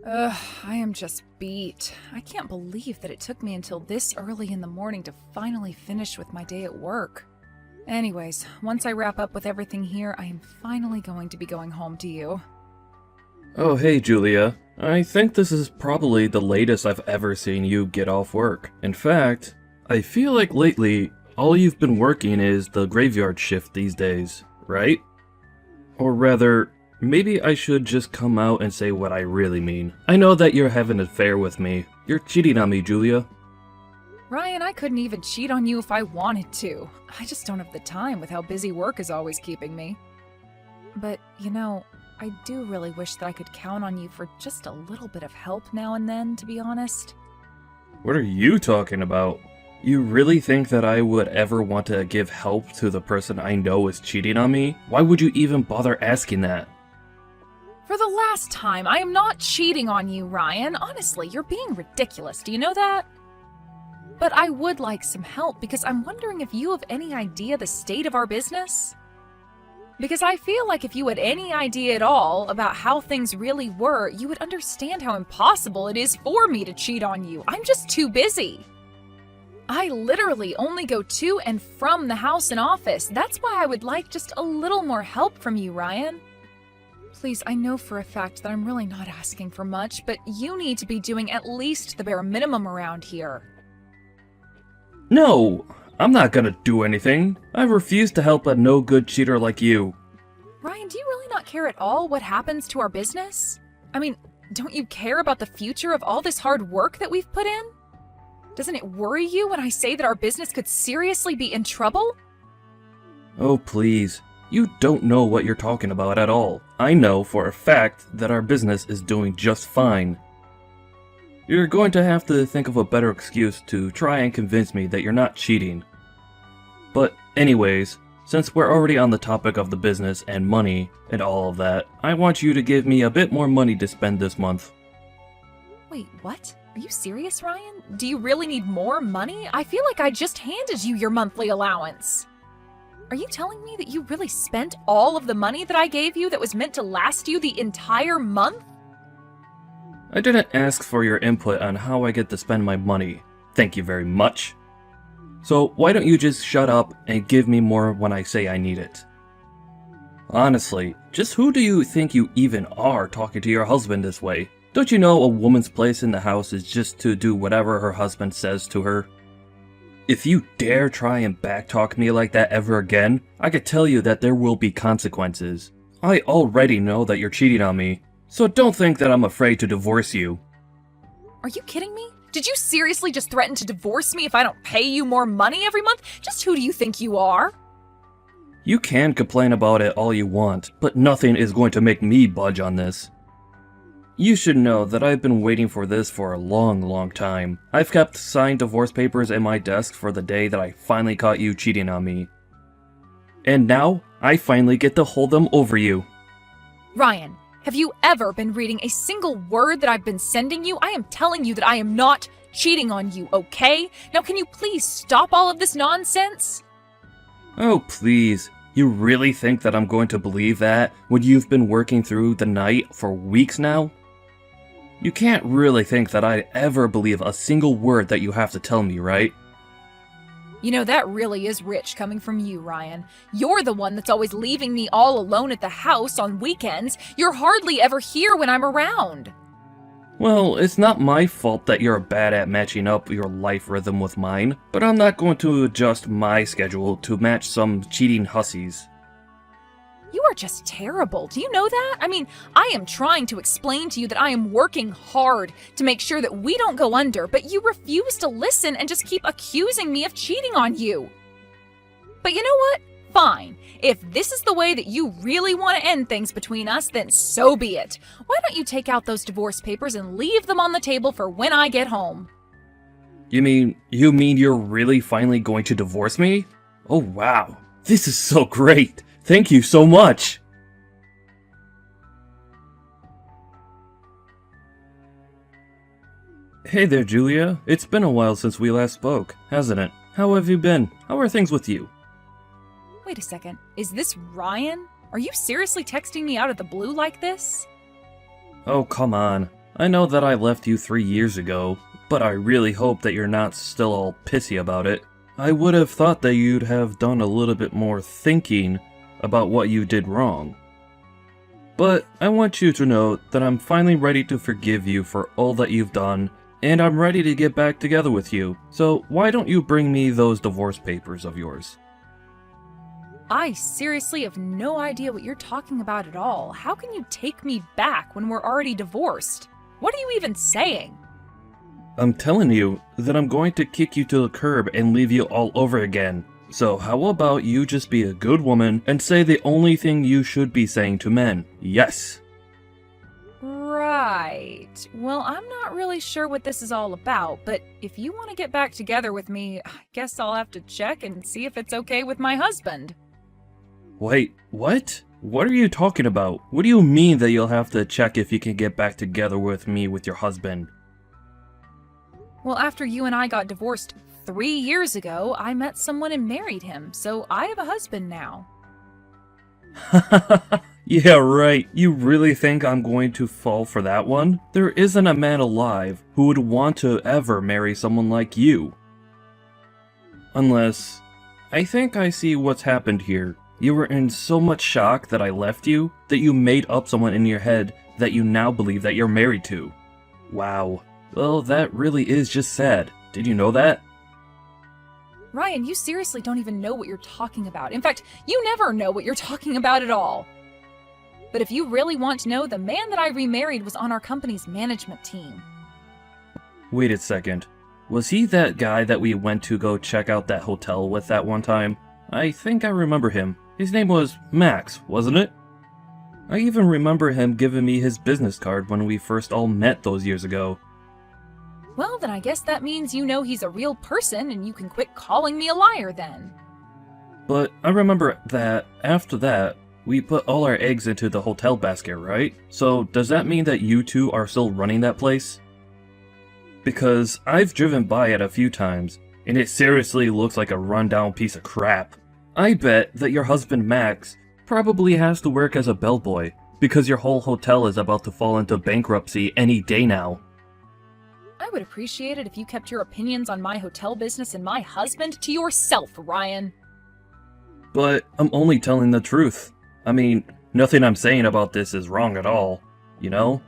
I am just beat. I can't believe that it took me until this early in the morning to finally finish with my day at work. Anyways, once I wrap up with everything here, I am finally going to be going home to you. Oh, hey, Julia. I think this is probably the latest I've ever seen you get off work. In fact, I feel like lately, all you've been working is the graveyard shift these days, right? Or rather, maybe I should just come out and say what I really mean. I know that you're having an affair with me. You're cheating on me, Julia. Ryan, I couldn't even cheat on you if I wanted to. I just don't have the time with how busy work is always keeping me. But, I do really wish that I could count on you for just a little bit of help now and then, to be honest. What are you talking about? You really think that I would ever want to give help to the person I know is cheating on me? Why would you even bother asking that? For the last time, I am not cheating on you, Ryan. Honestly, you're being ridiculous. Do you know that? But I would like some help because I'm wondering if you have any idea the state of our business? Because I feel like if you had any idea at all about how things really were, you would understand how impossible it is for me to cheat on you. I'm just too busy. I literally only go to and from the house and office. That's why I would like just a little more help from you, Ryan. Please, I know for a fact that I'm really not asking for much, but you need to be doing at least the bare minimum around here. No, I'm not gonna do anything. I refuse to help a no-good cheater like you. Ryan, do you really not care at all what happens to our business? I mean, don't you care about the future of all this hard work that we've put in? Doesn't it worry you when I say that our business could seriously be in trouble? Oh, please. You don't know what you're talking about at all. I know for a fact that our business is doing just fine. You're going to have to think of a better excuse to try and convince me that you're not cheating. But anyways, since we're already on the topic of the business and money and all of that, I want you to give me a bit more money to spend this month. Wait, what? Are you serious, Ryan? Do you really need more money? I feel like I just handed you your monthly allowance. Are you telling me that you really spent all of the money that I gave you that was meant to last you the entire month? I didn't ask for your input on how I get to spend my money. Thank you very much. So why don't you just shut up and give me more when I say I need it? Honestly, just who do you think you even are talking to your husband this way? Don't you know a woman's place in the house is just to do whatever her husband says to her? If you dare try and backtalk me like that ever again, I could tell you that there will be consequences. I already know that you're cheating on me, so don't think that I'm afraid to divorce you. Are you kidding me? Did you seriously just threaten to divorce me if I don't pay you more money every month? Just who do you think you are? You can complain about it all you want, but nothing is going to make me budge on this. You should know that I've been waiting for this for a long time. I've kept signed divorce papers in my desk for the day that I finally caught you cheating on me. And now, I finally get to hold them over you. Ryan, have you ever been reading a single word that I've been sending you? I am telling you that I am not cheating on you, okay? Now can you please stop all of this nonsense? Oh, please. You really think that I'm going to believe that when you've been working through the night for weeks now? You can't really think that I'd ever believe a single word that you have to tell me, right? You know, that really is rich coming from you, Ryan. You're the one that's always leaving me all alone at the house on weekends. You're hardly ever here when I'm around. Well, it's not my fault that you're bad at matching up your life rhythm with mine, but I'm not going to adjust my schedule to match some cheating hussies. You are just terrible. Do you know that? I mean, I am trying to explain to you that I am working hard to make sure that we don't go under, but you refuse to listen and just keep accusing me of cheating on you. But you know what? Fine. If this is the way that you really want to end things between us, then so be it. Why don't you take out those divorce papers and leave them on the table for when I get home? You mean you're really finally going to divorce me? Oh wow, this is so great. Thank you so much! Hey there, Julia. It's been a while since we last spoke, hasn't it? How have you been? How are things with you? Wait a second. Is this Ryan? Are you seriously texting me out of the blue like this? Oh, come on. I know that I left you 3 years ago, but I really hope that you're not still all pissy about it. I would have thought that you'd have done a little bit more thinking about what you did wrong. But I want you to know that I'm finally ready to forgive you for all that you've done, and I'm ready to get back together with you. So why don't you bring me those divorce papers of yours? I seriously have no idea what you're talking about at all. How can you take me back when we're already divorced? What are you even saying? I'm telling you that I'm going to kick you to the curb and leave you all over again. So how about you just be a good woman and say the only thing you should be saying to men? Yes. Right. Well, I'm not really sure what this is all about, but if you want to get back together with me, I guess I'll have to check and see if it's okay with my husband. Wait, what? What are you talking about? What do you mean that you'll have to check if you can get back together with me with your husband? Well, after you and I got divorced 3 years ago, I met someone and married him, so I have a husband now. Yeah, right. You really think I'm going to fall for that one? There isn't a man alive who would want to ever marry someone like you. Unless, I think I see what's happened here. You were in so much shock that I left you, that you made up someone in your head that you now believe that you're married to. Wow. Well, that really is just sad. Did you know that? Ryan, you seriously don't even know what you're talking about. In fact, you never know what you're talking about at all. But if you really want to know, the man that I remarried was on our company's management team. Wait a second. Was he that guy that we went to go check out that hotel with that one time? I think I remember him. His name was Max, wasn't it? I even remember him giving me his business card when we first all met those years ago. Well, then I guess that means you know he's a real person and you can quit calling me a liar then. But I remember that after that, we put all our eggs into the hotel basket, right? So does that mean that you two are still running that place? Because I've driven by it a few times, and it seriously looks like a rundown piece of crap. I bet that your husband Max probably has to work as a bellboy, because your whole hotel is about to fall into bankruptcy any day now. I would appreciate it if you kept your opinions on my hotel business and my husband to yourself, Ryan. But I'm only telling the truth. I mean, nothing I'm saying about this is wrong at all, you know?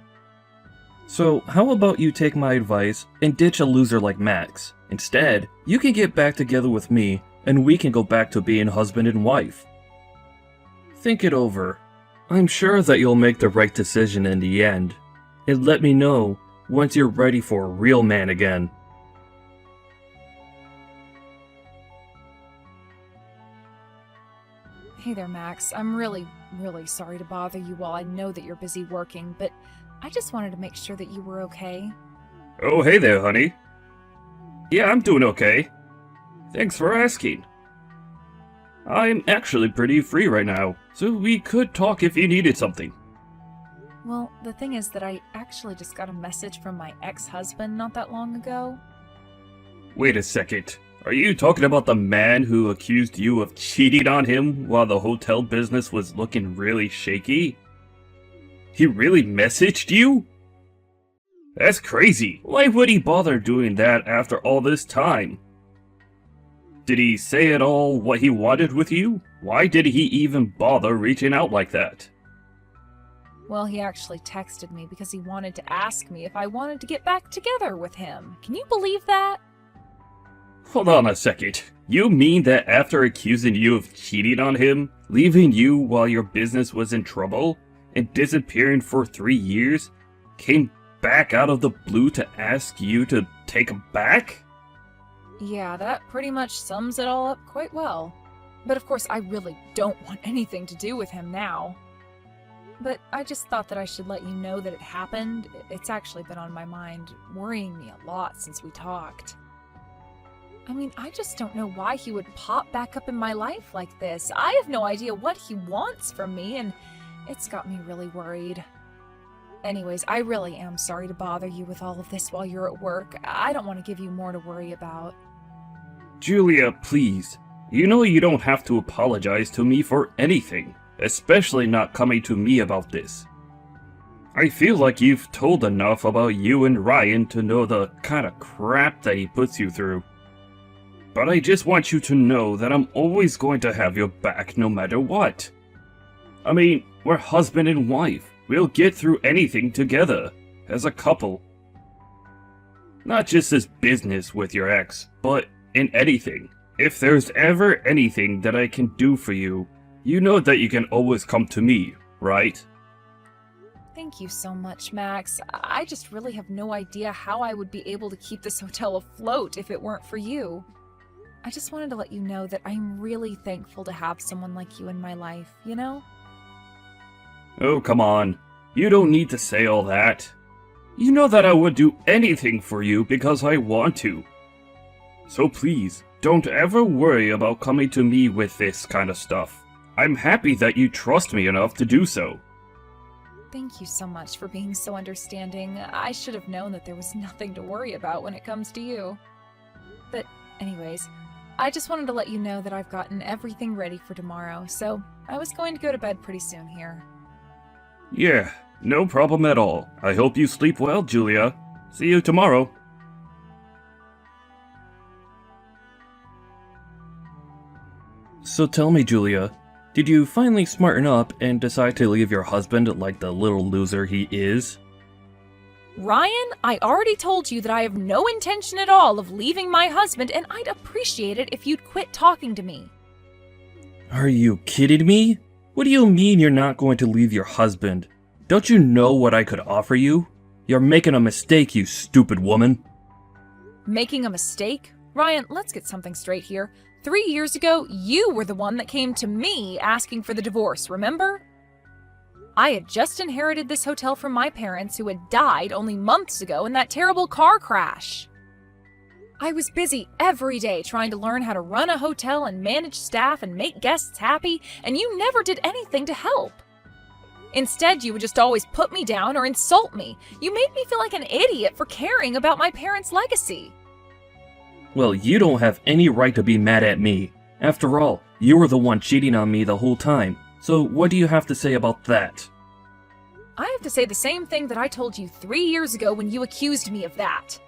So how about you take my advice and ditch a loser like Max? Instead, you can get back together with me and we can go back to being husband and wife. Think it over. I'm sure that you'll make the right decision in the end. And let me know once you're ready for a real man again. Hey there, Max. I'm really sorry to bother you while I know that you're busy working, but I just wanted to make sure that you were okay. Oh, hey there, honey. Yeah, I'm doing okay. Thanks for asking. I'm actually pretty free right now, so we could talk if you needed something. Well, the thing is that I actually just got a message from my ex-husband not that long ago. Wait a second. Are you talking about the man who accused you of cheating on him while the hotel business was looking really shaky? He really messaged you? That's crazy. Why would he bother doing that after all this time? Did he say at all what he wanted with you? Why did he even bother reaching out like that? Well, he actually texted me because he wanted to ask me if I wanted to get back together with him. Can you believe that? Hold on a second. You mean that after accusing you of cheating on him, leaving you while your business was in trouble, and disappearing for 3 years, came back out of the blue to ask you to take him back? Yeah, that pretty much sums it all up quite well. But of course, I really don't want anything to do with him now. But I just thought that I should let you know that it happened. It's actually been on my mind, worrying me a lot since we talked. I mean, I just don't know why he would pop back up in my life like this. I have no idea what he wants from me, and it's got me really worried. Anyways, I really am sorry to bother you with all of this while you're at work. I don't want to give you more to worry about. Julia, please. You know you don't have to apologize to me for anything, especially not coming to me about this. I feel like you've told enough about you and Ryan to know the kind of crap that he puts you through. But I just want you to know that I'm always going to have your back no matter what. I mean, we're husband and wife. We'll get through anything together, as a couple. Not just this business with your ex, but in anything. If there's ever anything that I can do for you, you know that you can always come to me, right? Thank you so much, Max. I just really have no idea how I would be able to keep this hotel afloat if it weren't for you. I just wanted to let you know that I'm really thankful to have someone like you in my life, you know? Oh, come on. You don't need to say all that. You know that I would do anything for you because I want to. So please, don't ever worry about coming to me with this kind of stuff. I'm happy that you trust me enough to do so. Thank you so much for being so understanding. I should have known that there was nothing to worry about when it comes to you. But anyways, I just wanted to let you know that I've gotten everything ready for tomorrow, so I was going to go to bed pretty soon here. Yeah, no problem at all. I hope you sleep well, Julia. See you tomorrow. So tell me, Julia, did you finally smarten up and decide to leave your husband like the little loser he is? Ryan, I already told you that I have no intention at all of leaving my husband, and I'd appreciate it if you'd quit talking to me. Are you kidding me? What do you mean you're not going to leave your husband? Don't you know what I could offer you? You're making a mistake, you stupid woman. Making a mistake? Ryan, let's get something straight here. 3 years ago, you were the one that came to me asking for the divorce, remember? I had just inherited this hotel from my parents who had died only months ago in that terrible car crash. I was busy every day trying to learn how to run a hotel and manage staff and make guests happy, and you never did anything to help. Instead, you would just always put me down or insult me. You made me feel like an idiot for caring about my parents' legacy. Well, you don't have any right to be mad at me. After all, you were the one cheating on me the whole time. So what do you have to say about that? I have to say the same thing that I told you 3 years ago when you accused me of that.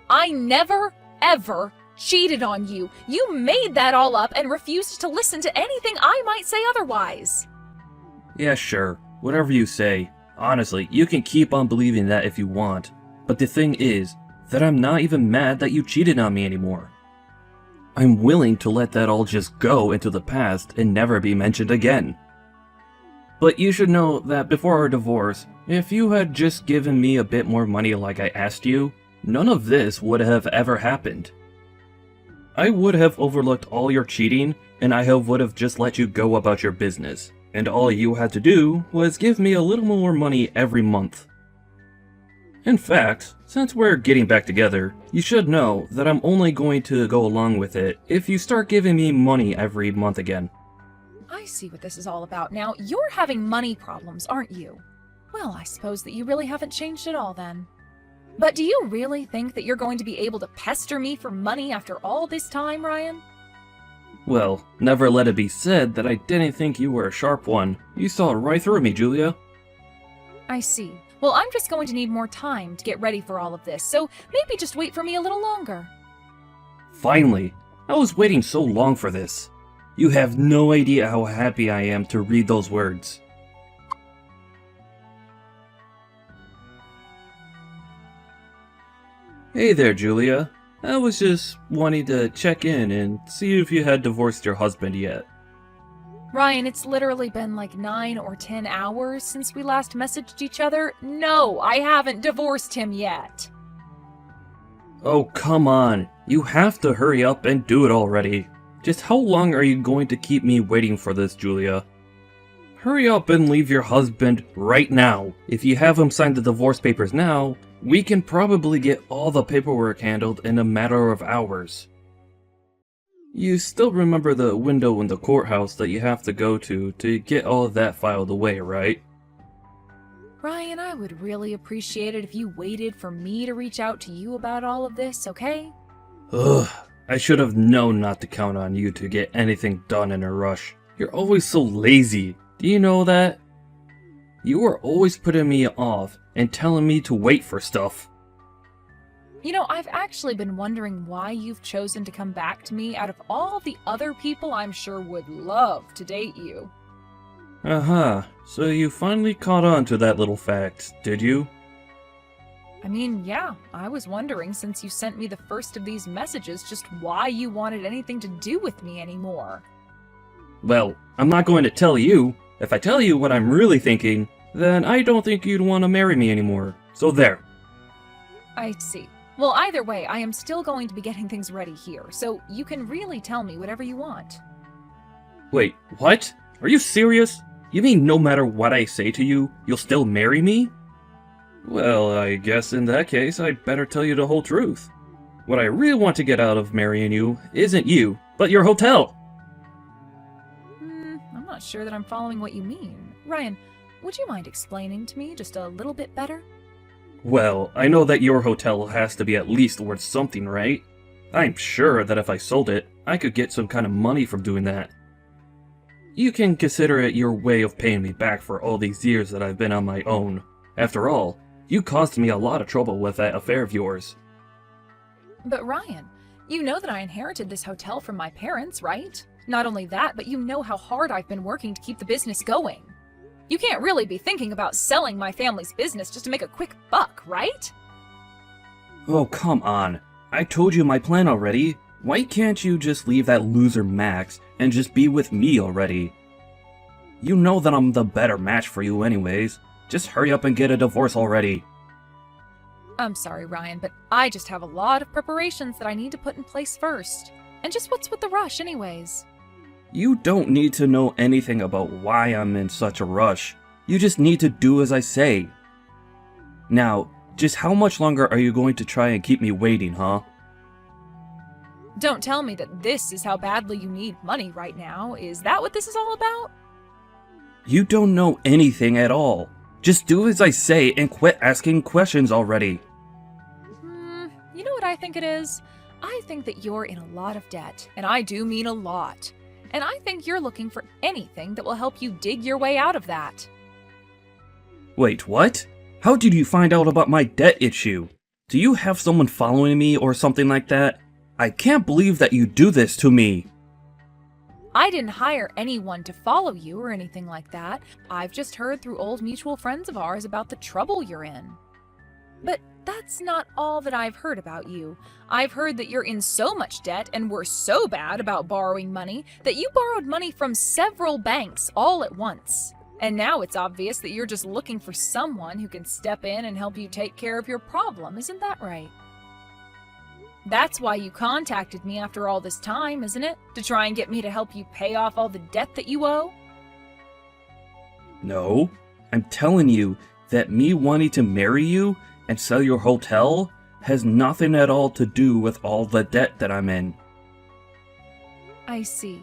I never, ever cheated on you. You made that all up and refused to listen to anything I might say otherwise. Yeah, sure. Whatever you say. Honestly, you can keep on believing that if you want. But the thing is that I'm not even mad that you cheated on me anymore. I'm willing to let that all just go into the past and never be mentioned again. But you should know that before our divorce, if you had just given me a bit more money like I asked you, none of this would have ever happened. I would have overlooked all your cheating, and I would have just let you go about your business. And all you had to do was give me a little more money every month. In fact, since we're getting back together, you should know that I'm only going to go along with it if you start giving me money every month again. I see what this is all about now. You're having money problems, aren't you? Well, I suppose that you really haven't changed at all then. But do you really think that you're going to be able to pester me for money after all this time, Ryan? Well, never let it be said that I didn't think you were a sharp one. You saw right through me, Julia. I see. Well, I'm just going to need more time to get ready for all of this, so maybe just wait for me a little longer. Finally! I was waiting so long for this. You have no idea how happy I am to read those words. Hey there, Julia. I was just wanting to check in and see if you had divorced your husband yet. Ryan, it's literally been like 9 or 10 hours since we last messaged each other. No, I haven't divorced him yet. Oh, come on. You have to hurry up and do it already. Just how long are you going to keep me waiting for this, Julia? Hurry up and leave your husband right now. If you have him sign the divorce papers now, we can probably get all the paperwork handled in a matter of hours. You still remember the window in the courthouse that you have to go to get all of that filed away, right? Ryan, I would really appreciate it if you waited for me to reach out to you about all of this, okay? Ugh, I should have known not to count on you to get anything done in a rush. You're always so lazy. Do you know that? You were always putting me off and telling me to wait for stuff. You know, I've actually been wondering why you've chosen to come back to me out of all the other people I'm sure would love to date you. Uh-huh, so you finally caught on to that little fact, did you? I mean, yeah, I was wondering since you sent me the first of these messages just why you wanted anything to do with me anymore. Well, I'm not going to tell you. If I tell you what I'm really thinking, then I don't think you'd want to marry me anymore. So there. I see. Well, either way, I am still going to be getting things ready here, so you can really tell me whatever you want. Wait, what? Are you serious? You mean no matter what I say to you, you'll still marry me? Well, I guess in that case, I'd better tell you the whole truth. What I really want to get out of marrying you isn't you, but your hotel. I'm not sure that I'm following what you mean. Ryan, would you mind explaining to me just a little bit better? Well, I know that your hotel has to be at least worth something, right? I'm sure that if I sold it, I could get some kind of money from doing that. You can consider it your way of paying me back for all these years that I've been on my own. After all, you caused me a lot of trouble with that affair of yours. But Ryan, you know that I inherited this hotel from my parents, right? Not only that, but you know how hard I've been working to keep the business going. You can't really be thinking about selling my family's business just to make a quick buck, right? Oh, come on. I told you my plan already. Why can't you just leave that loser Max and just be with me already? You know that I'm the better match for you anyways. Just hurry up and get a divorce already. I'm sorry, Ryan, but I just have a lot of preparations that I need to put in place first. And just what's with the rush anyways? You don't need to know anything about why I'm in such a rush. You just need to do as I say. Now, just how much longer are you going to try and keep me waiting, huh? Don't tell me that this is how badly you need money right now. Is that what this is all about? You don't know anything at all. Just do as I say and quit asking questions already. You know what I think it is? I think that you're in a lot of debt, and I do mean a lot. And I think you're looking for anything that will help you dig your way out of that. Wait, what? How did you find out about my debt issue? Do you have someone following me or something like that? I can't believe that you do this to me. I didn't hire anyone to follow you or anything like that. I've just heard through old mutual friends of ours about the trouble you're in. But that's not all that I've heard about you. I've heard that you're in so much debt and were so bad about borrowing money that you borrowed money from several banks all at once. And now it's obvious that you're just looking for someone who can step in and help you take care of your problem, isn't that right? That's why you contacted me after all this time, isn't it? To try and get me to help you pay off all the debt that you owe? No, I'm telling you that me wanting to marry you and sell your hotel has nothing at all to do with all the debt that I'm in. I see.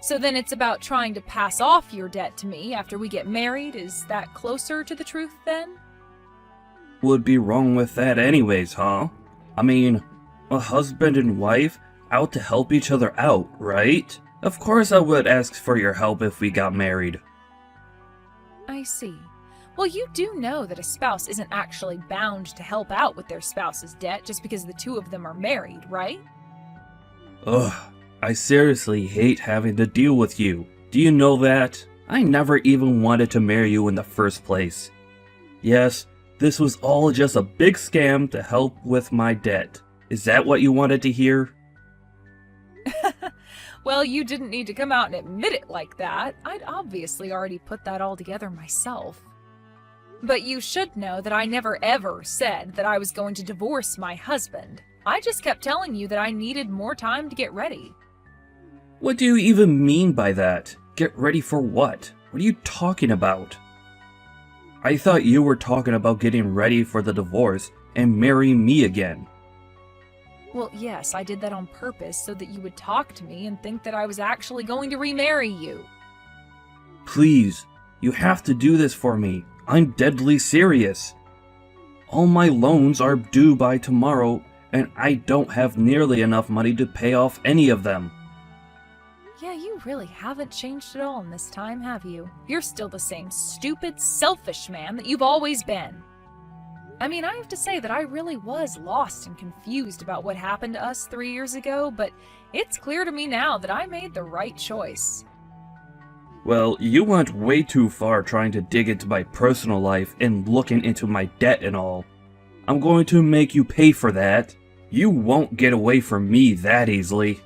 So then it's about trying to pass off your debt to me after we get married? Is that closer to the truth then? Would be wrong with that anyways, huh? I mean, a husband and wife out to help each other out, right? Of course I would ask for your help if we got married. I see. Well, you do know that a spouse isn't actually bound to help out with their spouse's debt just because the two of them are married, right? Ugh, I seriously hate having to deal with you. Do you know that? I never even wanted to marry you in the first place. Yes, this was all just a big scam to help with my debt. Is that what you wanted to hear? Well, you didn't need to come out and admit it like that. I'd obviously already put that all together myself. But you should know that I never ever said that I was going to divorce my husband. I just kept telling you that I needed more time to get ready. What do you even mean by that? Get ready for what? What are you talking about? I thought you were talking about getting ready for the divorce and marrying me again. Well, yes, I did that on purpose so that you would talk to me and think that I was actually going to remarry you. Please, you have to do this for me. I'm deadly serious. All my loans are due by tomorrow, and I don't have nearly enough money to pay off any of them. Yeah, you really haven't changed at all in this time, have you? You're still the same stupid, selfish man that you've always been. I mean, I have to say that I really was lost and confused about what happened to us 3 years ago, but it's clear to me now that I made the right choice. Well, you went way too far trying to dig into my personal life and looking into my debt and all. I'm going to make you pay for that. You won't get away from me that easily.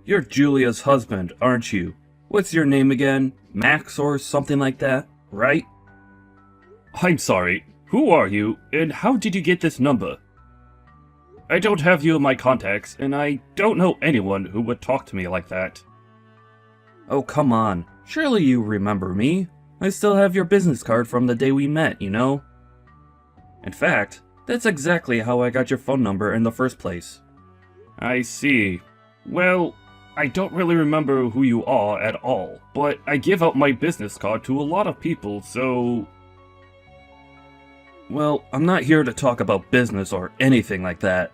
You're Julia's husband, aren't you? What's your name again? Max or something like that, right? I'm sorry, who are you, and how did you get this number? I don't have you in my contacts, and I don't know anyone who would talk to me like that. Oh, come on. Surely you remember me. I still have your business card from the day we met, you know? In fact, that's exactly how I got your phone number in the first place. I see. Well, I don't really remember who you are at all, but I give out my business card to a lot of people, so... Well, I'm not here to talk about business or anything like that.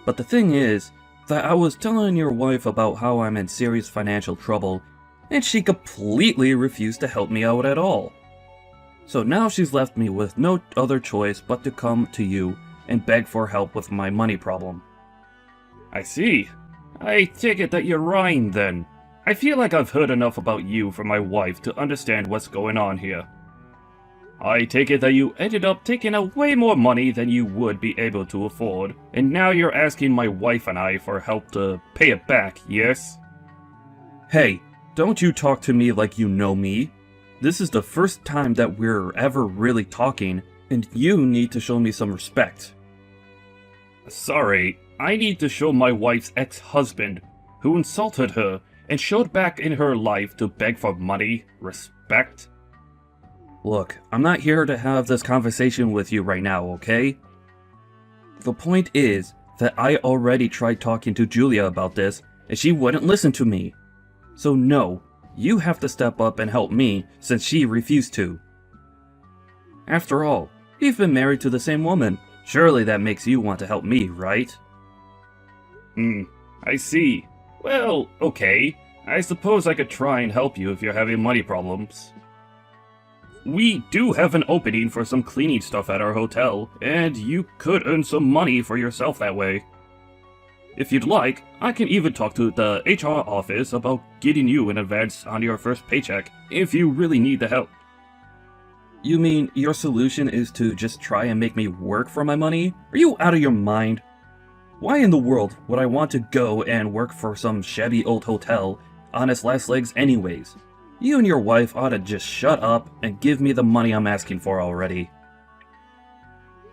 But the thing is, that I was telling your wife about how I'm in serious financial trouble, and she completely refused to help me out at all. So now she's left me with no other choice but to come to you and beg for help with my money problem. I see. I take it that you're Ryan, then. I feel like I've heard enough about you from my wife to understand what's going on here. I take it that you ended up taking out way more money than you would be able to afford, and now you're asking my wife and I for help to pay it back, yes? Hey, don't you talk to me like you know me. This is the first time that we're ever really talking, and you need to show me some respect. Sorry, I need to show my wife's ex-husband, who insulted her and showed back in her life to beg for money, respect. Look, I'm not here to have this conversation with you right now, okay? The point is that I already tried talking to Julia about this, and she wouldn't listen to me. So no, you have to step up and help me since she refused to. After all, we've been married to the same woman. Surely that makes you want to help me, right? I see. Well, okay. I suppose I could try and help you if you're having money problems. We do have an opening for some cleaning stuff at our hotel, and you could earn some money for yourself that way. If you'd like, I can even talk to the HR office about getting you an advance on your first paycheck, if you really need the help. You mean your solution is to just try and make me work for my money? Are you out of your mind? Why in the world would I want to go and work for some shabby old hotel on its last legs anyways? You and your wife ought to just shut up and give me the money I'm asking for already.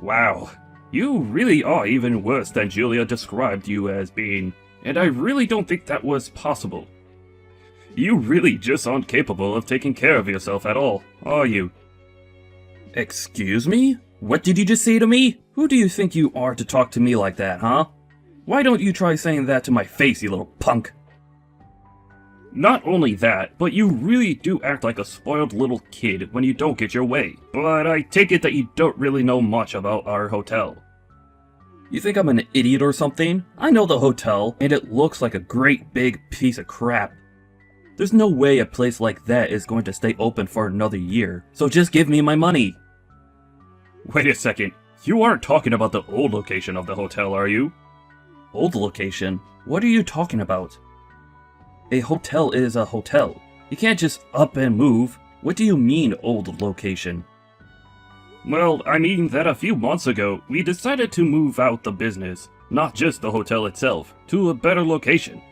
Wow, you really are even worse than Julia described you as being, and I really don't think that was possible. You really just aren't capable of taking care of yourself at all, are you? Excuse me? What did you just say to me? Who do you think you are to talk to me like that, huh? Why don't you try saying that to my face, you little punk? Not only that, but you really do act like a spoiled little kid when you don't get your way. But I take it that you don't really know much about our hotel. You think I'm an idiot or something? I know the hotel, and it looks like a great big piece of crap. There's no way a place like that is going to stay open for another year, so just give me my money. Wait a second, you aren't talking about the old location of the hotel, are you? Old location? What are you talking about? A hotel is a hotel. You can't just up and move. What do you mean, old location? Well, I mean that a few months ago, we decided to move out the business, not just the hotel itself, to a better location.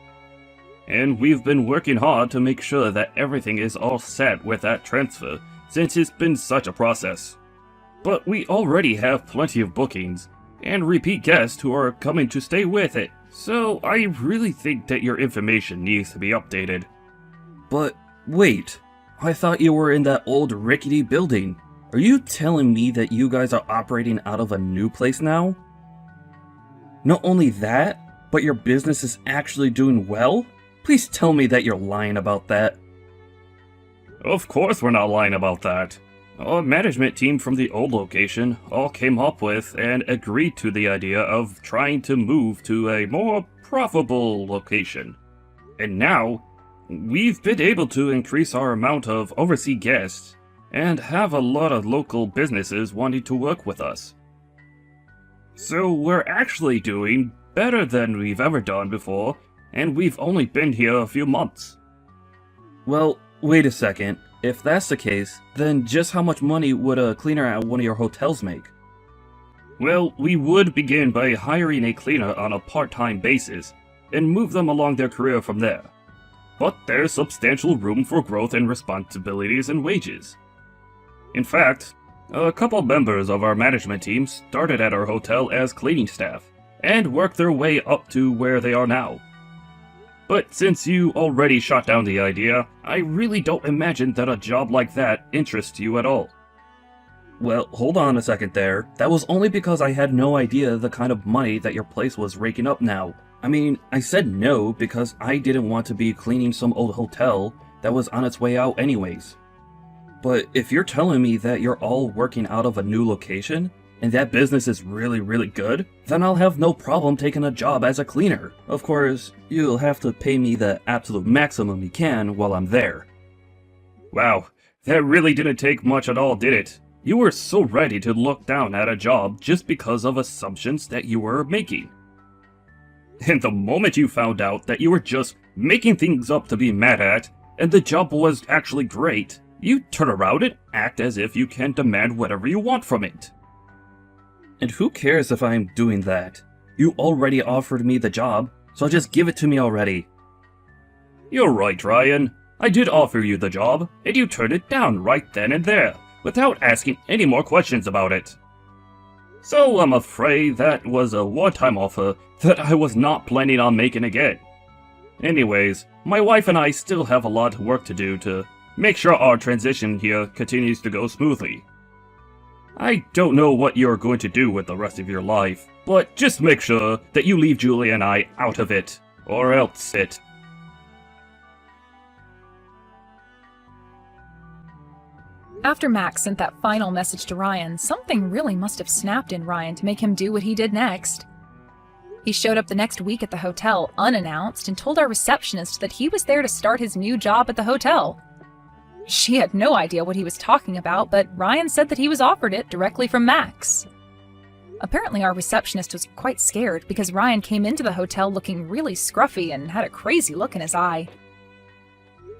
And we've been working hard to make sure that everything is all set with that transfer, since it's been such a process. But we already have plenty of bookings, and repeat guests who are coming to stay with it. So I really think that your information needs to be updated. But wait, I thought you were in that old rickety building. Are you telling me that you guys are operating out of a new place now? Not only that, but your business is actually doing well? Please tell me that you're lying about that. Of course we're not lying about that. Our management team from the old location all came up with and agreed to the idea of trying to move to a more profitable location. And now, we've been able to increase our amount of overseas guests and have a lot of local businesses wanting to work with us. So we're actually doing better than we've ever done before, and we've only been here a few months. Well, wait a second. If that's the case, then just how much money would a cleaner at one of your hotels make? Well, we would begin by hiring a cleaner on a part-time basis, and move them along their career from there. But there's substantial room for growth in responsibilities and wages. In fact, a couple members of our management team started at our hotel as cleaning staff, and worked their way up to where they are now. But since you already shot down the idea, I really don't imagine that a job like that interests you at all. Well, hold on a second there. That was only because I had no idea the kind of money that your place was raking up now. I mean, I said no because I didn't want to be cleaning some old hotel that was on its way out anyways. But if you're telling me that you're all working out of a new location, and that business is really, really good, then I'll have no problem taking a job as a cleaner. Of course, you'll have to pay me the absolute maximum you can while I'm there. Wow, that really didn't take much at all, did it? You were so ready to look down at a job just because of assumptions that you were making. And the moment you found out that you were just making things up to be mad at, and the job was actually great, you turn around and act as if you can demand whatever you want from it. And who cares if I'm doing that? You already offered me the job, so just give it to me already. You're right, Ryan. I did offer you the job, and you turned it down right then and there, without asking any more questions about it. So I'm afraid that was a one-time offer that I was not planning on making again. Anyways, my wife and I still have a lot of work to do to make sure our transition here continues to go smoothly. I don't know what you're going to do with the rest of your life, but just make sure that you leave Julie and I out of it, or else it. After Max sent that final message to Ryan, something really must have snapped in Ryan to make him do what he did next. He showed up the next week at the hotel unannounced and told our receptionist that he was there to start his new job at the hotel. She had no idea what he was talking about, but Ryan said that he was offered it directly from Max. Apparently our receptionist was quite scared because Ryan came into the hotel looking really scruffy and had a crazy look in his eye.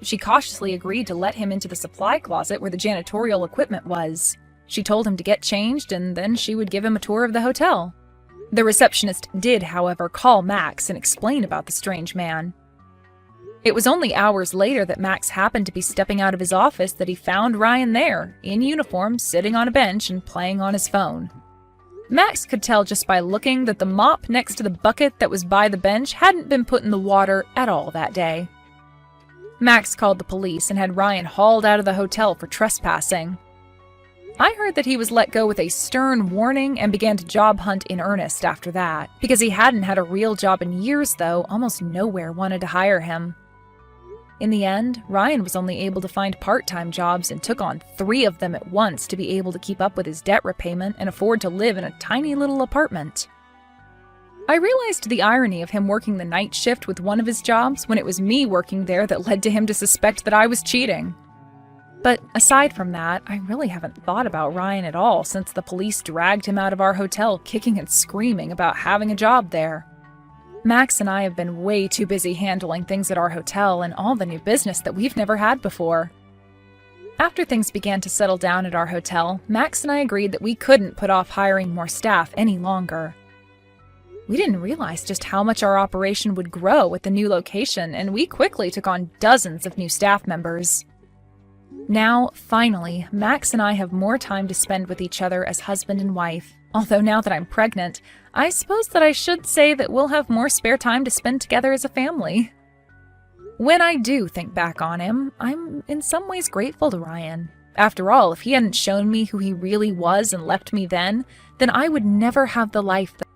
She cautiously agreed to let him into the supply closet where the janitorial equipment was. She told him to get changed and then she would give him a tour of the hotel. The receptionist did, however, call Max and explain about the strange man. It was only hours later that Max happened to be stepping out of his office that he found Ryan there, in uniform, sitting on a bench and playing on his phone. Max could tell just by looking that the mop next to the bucket that was by the bench hadn't been put in the water at all that day. Max called the police and had Ryan hauled out of the hotel for trespassing. I heard that he was let go with a stern warning and began to job hunt in earnest after that. Because he hadn't had a real job in years, though, almost nowhere wanted to hire him. In the end, Ryan was only able to find part-time jobs and took on 3 of them at once to be able to keep up with his debt repayment and afford to live in a tiny little apartment. I realized the irony of him working the night shift with one of his jobs when it was me working there that led to him to suspect that I was cheating. But aside from that, I really haven't thought about Ryan at all since the police dragged him out of our hotel kicking and screaming about having a job there. Max and I have been way too busy handling things at our hotel and all the new business that we've never had before. After things began to settle down at our hotel, Max and I agreed that we couldn't put off hiring more staff any longer. We didn't realize just how much our operation would grow with the new location, and we quickly took on dozens of new staff members. Now, finally, Max and I have more time to spend with each other as husband and wife. Although now that I'm pregnant, I suppose that I should say that we'll have more spare time to spend together as a family. When I do think back on him, I'm in some ways grateful to Ryan. After all, if he hadn't shown me who he really was and left me then I would never have the life that